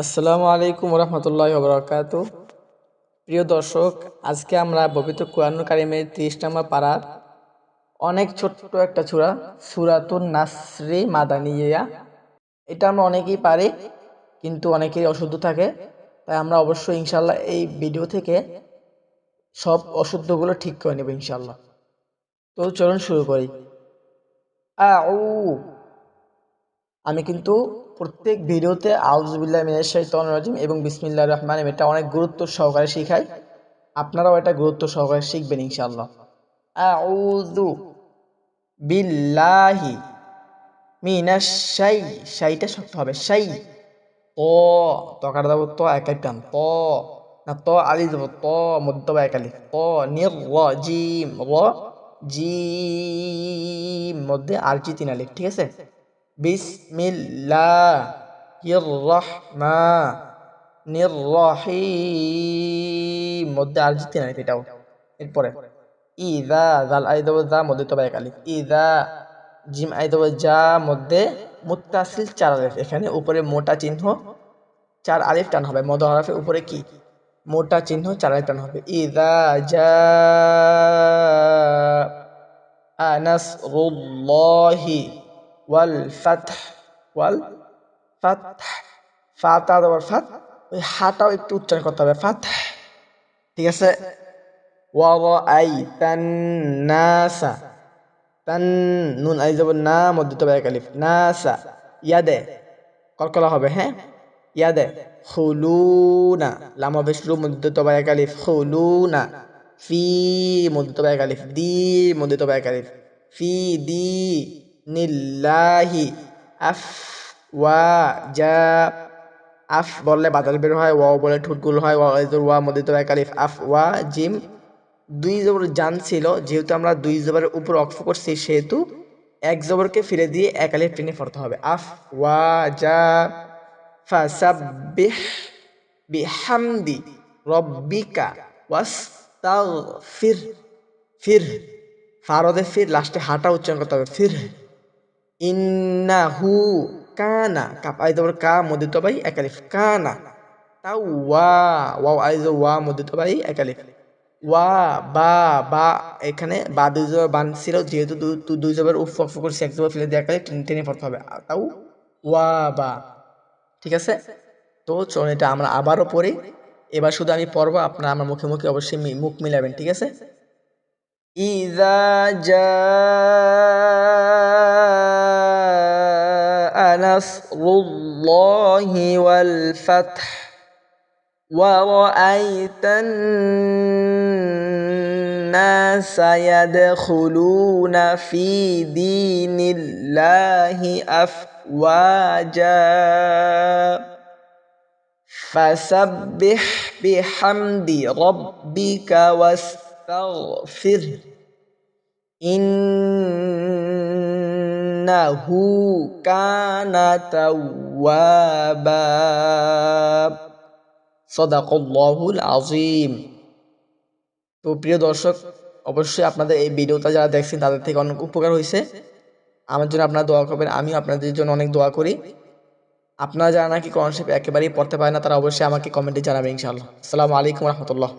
আসসালামু আলাইকুম রহমতুল্লাহ বরকাত। প্রিয় দর্শক, আজকে আমরা পবিত্র কুরআনুল কারীমের 30 নম্বর পারার অনেক ছোট্ট একটা সূরা সূরাতুন নাসরি মাদানিয়া, এটা আমরা অনেকেই পারি কিন্তু অনেকেরই অশুদ্ধ থাকে। তাই আমরা অবশ্যই ইনশাল্লাহ এই ভিডিও থেকে সব অশুদ্ধগুলো ঠিক করে নেব ইনশাল্লাহ। তো চলুন শুরু করি। আউ আমি কিন্তু প্রত্যেক ভিডিওতে আউযুবিল্লাহি মিনাশ শাইতানির রাজিম এবং বিসমিল্লাহির রহমানির রহিম এটা অনেক গুরুত্ব সহকারে শিখাই। আপনারাও এটা গুরুত্ব সহকারে শিখবেন ইনশাআল্লাহ। আউযু বিল্লাহি মিনাশ শাইটা শক্ত হবে শাই। তকাটা দেবো ত একাই টান ত না ত আলি দেবো ত মধ্য বা একালি ত নির জিম জিম মধ্যে আর জি তিন আলিফ, ঠিক আছে। বিসমিল্লাহির রহমানির রহিম মধ্যে আর জি তিন আলিফ এটাও। এরপরে ইদা জাল আই দেবো যা মধ্যে তবে এক আলিফ ইদা জিম আই দেবো যা মধ্যে মুত্তাসিল চার আলিফ, এখানে উপরে মোটা চিহ্ন চার আলিফ টান হবে। মদ হরফের উপরে কি মোটা চিহ্ন চার আলিফ টান হবে। ইদা জা নাসরুল্লাহি ওয়াল ফাতহ ফাতা দেওয়ার ফাত, ওই হাটাও একটু উচ্চারণ করতে হবে ফাতহ, ঠিক আছে। ওয়ারাআইতান নাসা তান নুন আই যাব না মধ্যে তবে এক আলিফ নাসা ইয়াদে কলকলা হবে, হ্যাঁ ইয়াদে খুলুনা লাম হবে শুরু মধ্যে তবে এক আলিফ খুলুনা ফি মধ্যে তবে এক আলিফ দি মধ্যে তবে এক আলিফ ফি দি নিল্লাহি আফ ওয়া জা আফ বললে বাতাস বের হয়, ওয়া বলে ঠোঁটগুলো হয়, ওয়া মধ্যে তবে এক আলিফ আফ ওয়া জিম দুই জবর জান ছিল, যেহেতু আমরা দুই জবরের উপর অক্ফ করছি সেহেতু এক জবরকে ফিরে দিয়ে এক আলিফ টেনে পড়তে হবে। আফ ওয়া জা ফাসাব্বিহ বিহামদি রব্বিকা ওয়াস্তাগফির ফির ফারদে ফির লাস্টে হাঁটা উচ্চারণ করতে হবে ফির। ইন্নাহু কানা কাপ আই জবর কা মধ্যে তবাই এক আলিফ কানা তাও ওয়া আই জবর ওয়া মধ্যে তবাই এক আলিফ ওয়া বা এখানে বা দুই জবর বান ছিল, যেহেতু দুই জবর উফ করছি এক জবর ফেলে দিয়ে একালে টেনে পড়তে হবে তাও ওয়া বা, ঠিক আছে। তো চলুন এটা আমরা আবারও পড়ি। এবার শুধু আমি পড়বো, আপনারা আমার মুখে মুখে অবশ্যই মুখ মিলাবেন, ঠিক আছে। ইযা জাআ নাসরুল্লাহি ওয়াল ফাতহ ورأيت الناس يدخلون في دين الله أفواجا فسبح بحمد ربك واستغفر إنه كان توابا সদাকাল্লাহুল আযীম। তো প্রিয় দর্শক, অবশ্যই আপনাদের এই ভিডিওটা যারা দেখছেন তাদের থেকে অনেক উপকার হয়েছে। আমার জন্য আপনারা দোয়া করবেন, আমিও আপনাদের জন্য অনেক দোয়া করি। আপনারা যারা নাকি কোরআন শরীফ একেবারেই পড়তে পারেন না তারা অবশ্যই আমাকে কমেন্টে জানাবেন ইনশাআল্লাহ। আসসালামু আলাইকুম রহমতুল্লাহ।